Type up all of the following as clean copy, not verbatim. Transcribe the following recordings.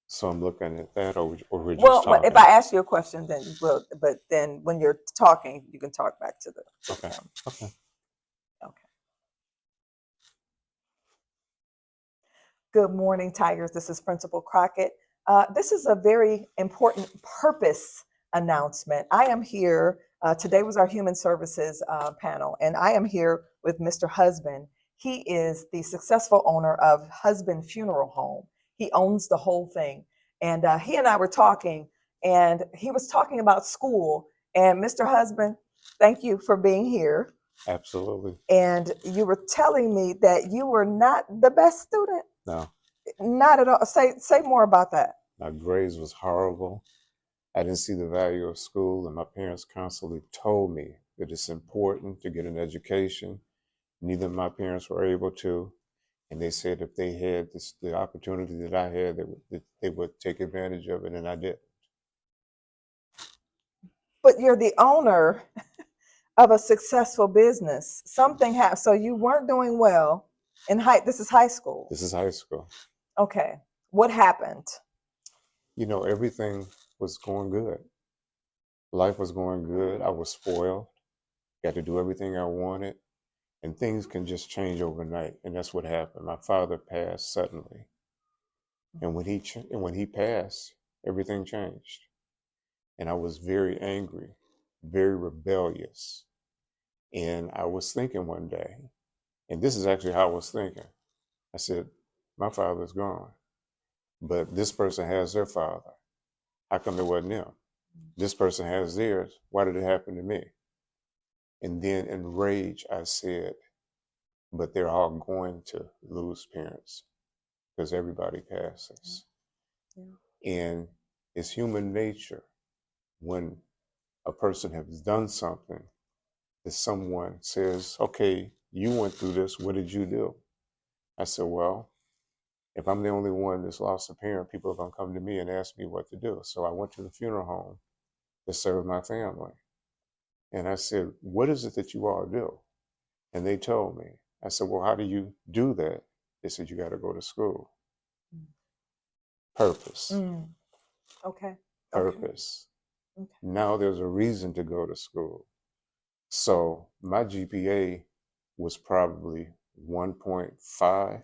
So I'm looking at that, or we're just Well, but if talking? I ask you a question, then you will. But then when you're talking, you can talk back to the Okay. camera. Okay. Okay. Good morning, Tigers. This is Principal Crockett. This is a very important purpose announcement. I am here. Today was our Human Services panel, and I am here with Mr. Husband. He is the successful owner of Husband Funeral Home. He owns the whole thing. And he and I were talking, and he was talking about school. And Mr. Husband, thank you for being here. Absolutely. And you were telling me that you were not the best student. No. Not at all. Say more about that. My grades was horrible. I didn't see the value of school, and my parents constantly told me that it's important to get an education. Neither of my parents were able to, and they said if they had the opportunity that I had, they would take advantage of it, and I did. But you're the owner of a successful business. Something happened. So you weren't doing well in this is high school. This is high school. Okay. What happened? Everything was going good. Life was going good. I was spoiled. Got to do everything I wanted. And things can just change overnight. And that's what happened. My father passed suddenly. And when he passed, everything changed. And I was very angry, very rebellious. And I was thinking one day, and this is actually how I was thinking. I said, my father's gone, but this person has their father. How come it wasn't them? This person has theirs. Why did it happen to me? And then in rage, I said, but they're all going to lose parents because everybody passes. Yeah. And it's human nature when a person has done something that someone says, okay, you went through this, what did you do? I said, well, if I'm the only one that's lost a parent, people are going to come to me and ask me what to do. So I went to the funeral home to serve my family. And I said, what is it that you all do? And they told me. I said, well, how do you do that? They said, you got to go to school. Purpose. Okay. Purpose. Okay. Now there's a reason to go to school. So my GPA was probably 1.5.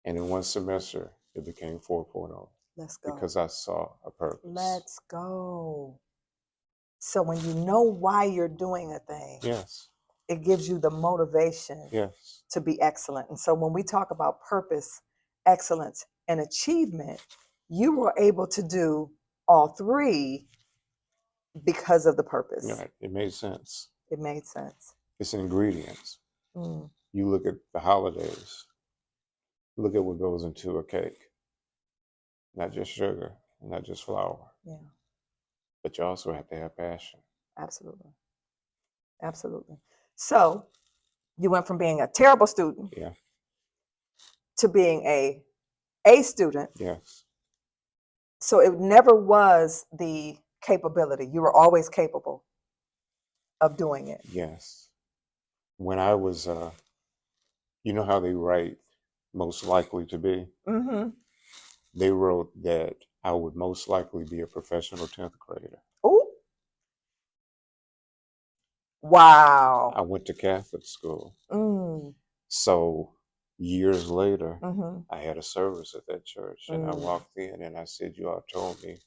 And in one semester, it became 4.0. Let's go. Because I saw a purpose. Let's go. So when you know why you're doing a thing, yes, it gives you the motivation yes, to be excellent. And so when we talk about purpose, excellence, and achievement, you were able to do all three because of the purpose. Right. It made sense. It made sense. It's ingredients. You look at the holidays, look at what goes into a cake. Not just sugar, not just flour. Yeah. But you also have to have passion. Absolutely. Absolutely. So you went from being a terrible student Yeah. to being a student. Yes. So it never was the capability. You were always capable of doing it. Yes. When I was, you know how they write most likely to be? Mm-hmm. They wrote that I would most likely be a professional 10th grader. Oh. Wow. I went to Catholic school. So years later, I had a service at that church, and I walked in and I said, you all told me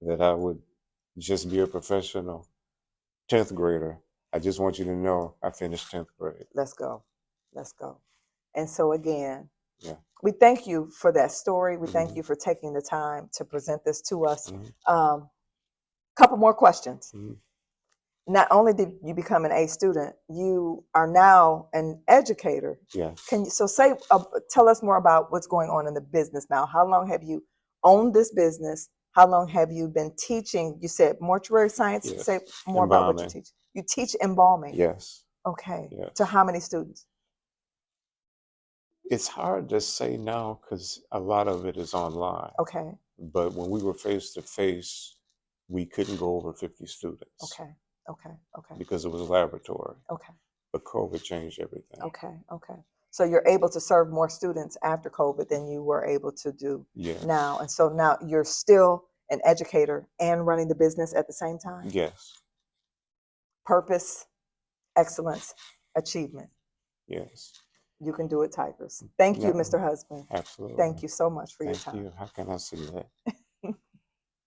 that I would just be a professional 10th grader. I just want you to know I finished 10th grade. Let's go. Let's go. And so again, we thank you for that story. We thank you for taking the time to present this to us. Couple more questions. Not only did you become an A student, you are now an educator. Yes. Can you tell us more about what's going on in the business now? How long have you owned this business? How long have you been teaching? You said mortuary science. Yes. Say more about what you teach. You teach embalming. Yes. Okay. Yes. To how many students? It's hard to say now because a lot of it is online. Okay. But when we were face to face, we couldn't go over 50 students. Okay. Okay. Okay. Because it was a laboratory. Okay. But COVID changed everything. Okay. Okay. So you're able to serve more students after COVID than you were able to do Yes. now. And so now you're still an educator and running the business at the same time. Yes. Purpose, excellence, achievement. Yes. You can do it, Tigers. Thank you, Yeah, Mr. Husband. absolutely. Thank you so much for your Thank time. you. How can I say that?